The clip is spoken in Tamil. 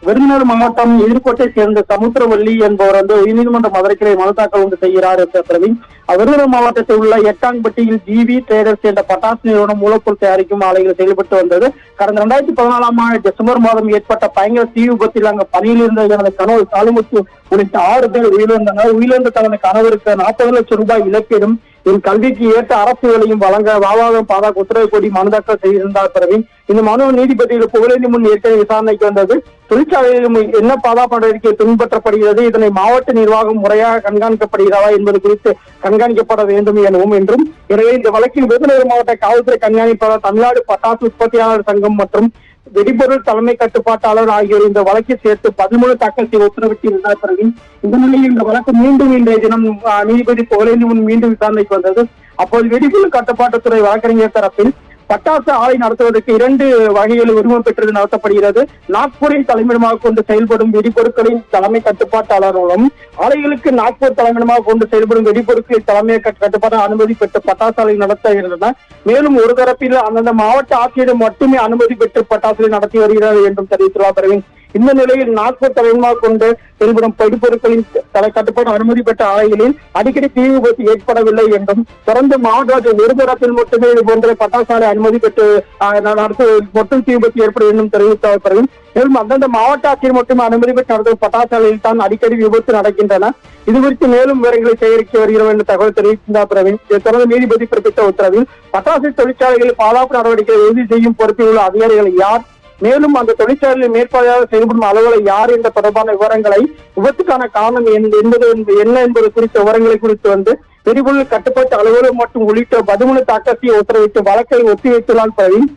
விருதுநகர் மாவட்டம் எதிர்கோட்டை சேர்ந்த சமுத்திரவள்ளி என்பவர் உயர்நீதிமன்ற மதுரை கிளை மனு தாக்கல் செய்கிறார் என்ற பிரவீன். விருதுநகர் மாவட்டத்தில் உள்ள எட்டான்பட்டியில் ஜிவி ட்ரேடர்ஸ் என்ற பட்டாசு நிறுவனம் மூலப்பொருள் தயாரிக்கும் ஆலைகள் செயல்பட்டு வந்தது. கடந்த 2014 ஆண்டு டிசம்பர் மாதம் ஏற்பட்ட பயங்கர தீ விபத்தில் அங்கு பணியில் இருந்த எனது கணவர் காளிமுத்து உள்ளிட்ட 6 பேர் உயிரிழந்தனர். உயிரிழந்த தனது கணவருக்கு 40 லட்சம் ரூபாய் இழப்பீடும் என் கல்விக்கு ஏற்ற அரசு வேலையும் வழங்க வாழ்வாதாரம் பாதுகாக்க உத்தரவு கோரி மனு தாக்கல் செய்திருந்தார். பிரவீன் இந்த மனு நீதிபதிகள் புகழேந்தி முன் ஏற்கனவே விசாரணைக்கு வந்தது. தொழிற்சாலையிலும் என்ன பாதுகாப்பு நடவடிக்கை பின்பற்றப்படுகிறது, இதனை மாவட்ட நிர்வாகம் முறையாக கண்காணிக்கப்படுகிறதா என்பது குறித்து கண்காணிக்கப்பட வேண்டும் என்றும் எனவே இந்த வழக்கில் விருதுநகர் மாவட்ட காவல்துறை கண்காணிப்பாளர், தமிழ்நாடு பட்டாசு உற்பத்தியாளர் சங்கம் மற்றும் வெடிபொருள் தலைமை கட்டுப்பாட்டாளர் ஆகியோர் இந்த வழக்கில் சேர்த்து 13 தாக்கல் செய்ய உத்தரவிட்டிருந்தார். பிரவீன் இந்த நிலையில் இந்த வழக்கு மீண்டும் இன்றைய தினம் நீதிபதி புகழேந்தி முன் மீண்டும் விசாரணைக்கு வந்தது. அப்போது வெடிபொருள் கட்டுப்பாட்டுத்துறை வழக்கறிஞர் தரப்பில் பட்டாசு ஆலை நடத்துவதற்கு 2 வகைகளில் உரிமம் பெற்றது நடத்தப்படுகிறது. நாக்பூரின் தலைமையிடமாக கொண்டு செயல்படும் வெடிபொருட்களின் தலைமை கட்டுப்பாட்டாளர் மூலம் ஆலைகளுக்கு நாக்பூர் தலைமையிடமாக கொண்டு செயல்படும் வெடிபொருட்களின் தலைமை கட்டுப்பாட்டு அனுமதி பெற்று பட்டாசு ஆலை நடத்துகின்றன. மேலும் ஒரு தரப்பில் அந்தந்த மாவட்ட ஆட்சியிடம் மட்டுமே அனுமதி பெற்று பட்டாசுகளை நடத்தி வருகிறது என்றும் தெரிவித்துள்ளார். பிரவீன் இந்த நிலையில் நாக்பூர் தலைமையாக கொண்டு செயல்படும் வெடிபொருட்களின் கட்டுப்பாடு அனுமதி பெற்ற ஆலைகளில் அடிக்கடி தீ விபத்து ஏற்படவில்லை என்றும் தொடர்ந்து மாவட்ட ஒரு தரப்பில் மட்டுமே இது போன்ற பட்டாசு ஆலை அனுமதி பெற்று மட்டும் தீ விபத்து ஏற்படும் என்றும் தெரிவித்தார். பிரவீன் மேலும் அந்தந்த மாவட்ட ஆட்சியர் மட்டுமே அனுமதி பெற்று நடத்தும் பட்டாசு ஆலையில் தான் அடிக்கடி விபத்து நடக்கின்றன. இது குறித்து மேலும் விவரங்களை சேகரிக்க வருகிறோம் என்று தகவல் தெரிவித்தார். பிரவீன் இதை தொடர்ந்து நீதிபதி பிறப்பித்த உத்தரவில் பட்டாசு தொழிற்சாலைகளில் பாதுகாப்பு நடவடிக்கைகளை உறுதி செய்யும் பொறுப்பில் உள்ள அதிகாரிகள் யார், மேலும் அந்த தொழிற்சாலையில் மேற்பார்வையாக செயல்படும் அலுவலர் யார் என்ற தொடர்பான விவரங்களை, விபத்துக்கான காரணம் என்ன என்பது குறித்த விவரங்களை குறித்து வெடிபொருள் கட்டுப்பாட்டு அலுவலர் மற்றும் உள்ளிட்ட 13 தாக்கல் செய்ய உத்தரவிட்டு வழக்கை ஒத்திவைத்துள்ளார். பிரவீன்